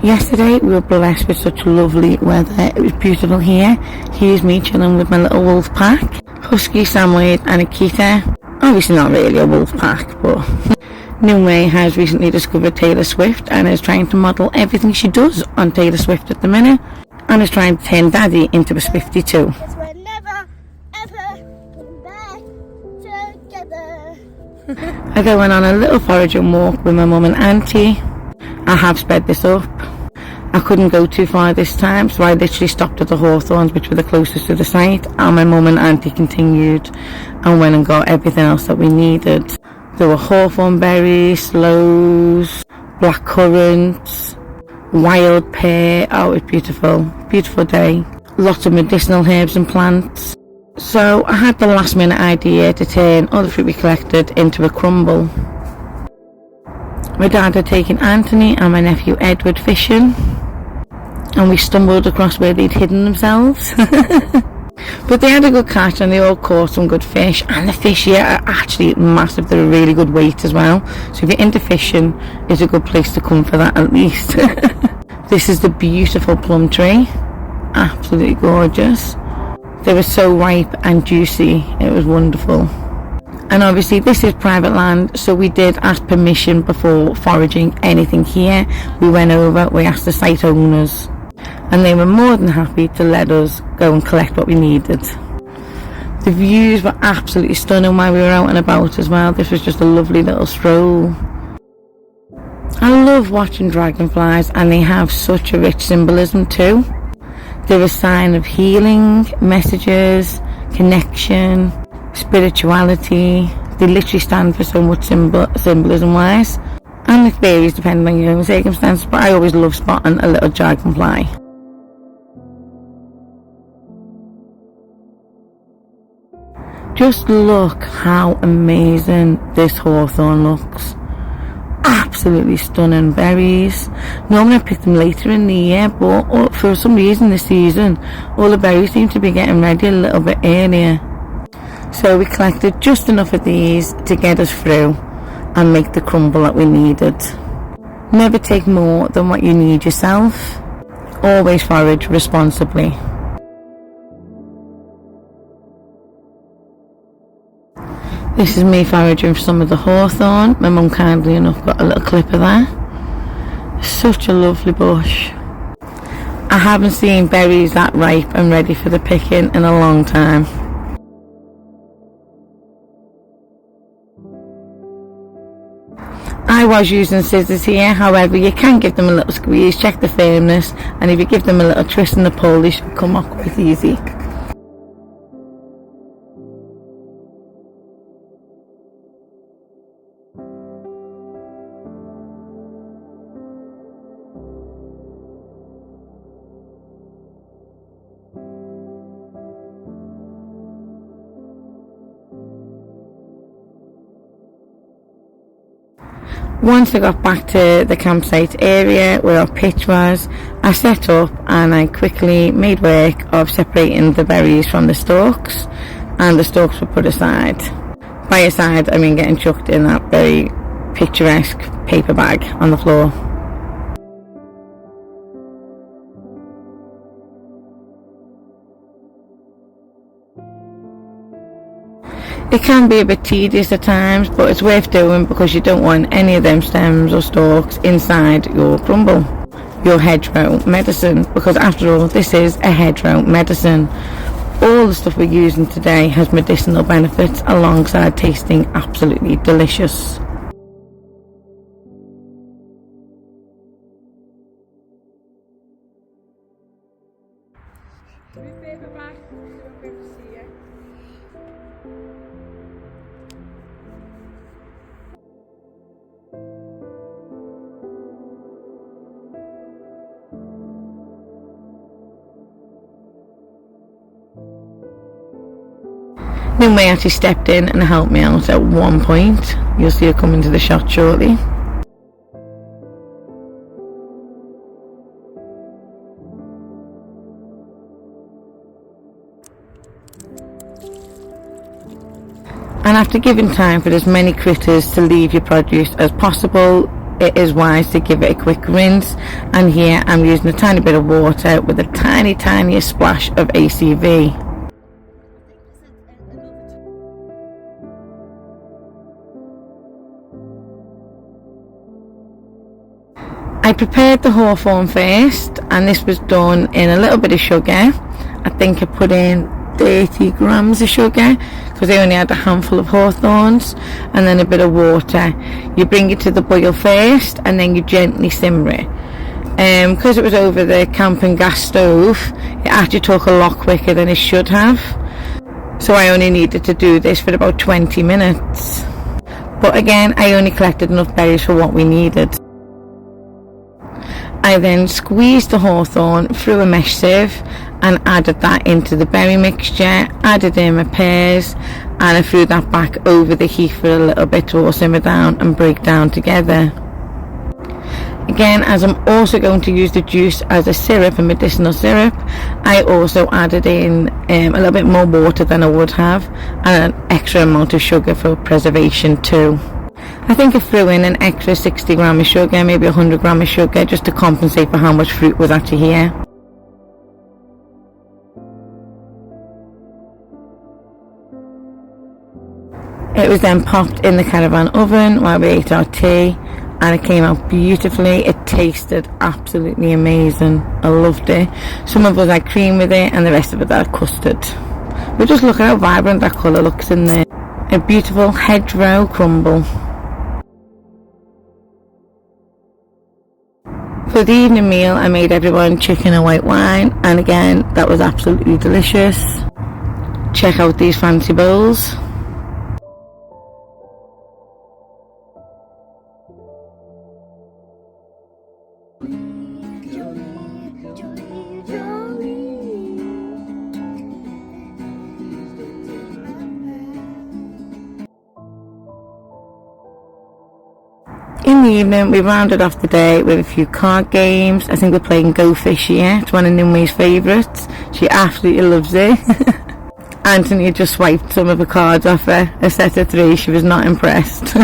Yesterday we were blessed with such lovely weather. It was beautiful here. Here's me chilling with my little wolf pack. Husky, Samoyed and Akita. Obviously not really a wolf pack, but Conwy has recently discovered Taylor Swift and is trying to model everything she does on Taylor Swift at the minute, and is trying to turn Daddy into a Swiftie too. We're never ever back together. I went on a little foraging walk with my mum and auntie. I have sped this up. I couldn't go too far this time, so I literally stopped at the hawthorns, which were the closest to the site, and my mum and auntie continued and went and got everything else that we needed. There were hawthorn berries, sloes, black currants, wild pear. Oh, it was beautiful. Beautiful day. Lots of medicinal herbs and plants. So I had the last minute idea to turn all the fruit we collected into a crumble. My dad had taken Anthony and my nephew Edward fishing, and we stumbled across where they'd hidden themselves. But they had a good catch and they all caught some good fish, and the fish here are actually massive. They're a really good weight as well, so if you're into fishing, it's a good place to come for that at least. This is the beautiful plum tree, absolutely gorgeous. They were so ripe and juicy, it was wonderful. And obviously this is private land, so we did ask permission before foraging anything here. We went over, we asked the site owners, and they were more than happy to let us go and collect what we needed. The views were absolutely stunning while we were out and about as well. This was just a lovely little stroll. I love watching dragonflies, and they have such a rich symbolism too. They're a sign of healing, messages, connection, spirituality. They literally stand for so much symbolism wise, and it varies depending on your own circumstances, but I always love spotting a little dragonfly. Just look how amazing this hawthorn looks. Absolutely stunning berries. Normally I pick them later in the year, but for some reason this season all the berries seem to be getting ready a little bit earlier. So we collected just enough of these to get us through and make the crumble that we needed. Never take more than what you need yourself. Always forage responsibly. This is me foraging for some of the hawthorn. My mum kindly enough got a little clip of that. Such a lovely bush. I haven't seen berries that ripe and ready for the picking in a long time. I was using scissors here, however you can give them a little squeeze, check the firmness, and if you give them a little twist and a pull, they should come off quite easy. Once I got back to the campsite area where our pitch was, I set up and I quickly made work of separating the berries from the stalks, and the stalks were put aside. By aside, I mean getting chucked in that very picturesque paper bag on the floor. It can be a bit tedious at times, but it's worth doing because you don't want any of them stems or stalks inside your crumble, your hedgerow medicine, because after all this is a hedgerow medicine. All the stuff we're using today has medicinal benefits alongside tasting absolutely delicious. Conwy actually stepped in and helped me out at one point. You'll see her come into the shot shortly. And after giving time for as many critters to leave your produce as possible, it is wise to give it a quick rinse, and here I'm using a tiny bit of water with a tiniest splash of ACV. I prepared the hawthorn first, and this was done in a little bit of sugar. I think I put in 30 grams of sugar because I only had a handful of hawthorns, and then a bit of water. You bring it to the boil first and then you gently simmer it. Because it was over the camping gas stove, it actually took a lot quicker than it should have, so I only needed to do this for about 20 minutes. But again, I only collected enough berries for what we needed. I then squeezed the hawthorn through a mesh sieve and added that into the berry mixture, added in my pears, and I threw that back over the heat for a little bit to all simmer down and break down together. Again, as I'm also going to use the juice as a syrup, a medicinal syrup, I also added in a little bit more water than I would have, and an extra amount of sugar for preservation too. I think I threw in an extra 60 grams of sugar, maybe 100 grams of sugar, just to compensate for how much fruit was actually here. It was then popped in the caravan oven while we ate our tea, and it came out beautifully. It tasted absolutely amazing. I loved it. Some of us had cream with it and the rest of it had custard. But just look at how vibrant that colour looks in there. A beautiful hedgerow crumble. For the evening meal, I made everyone chicken and white wine, and again, that was absolutely delicious. Check out these fancy bowls. In the evening, we rounded off the day with a few card games. I think we're playing Go Fish here. It's one of Nimwe's favourites. She absolutely loves it. Anthony had just swiped some of the cards off her, a set of 3. She was not impressed.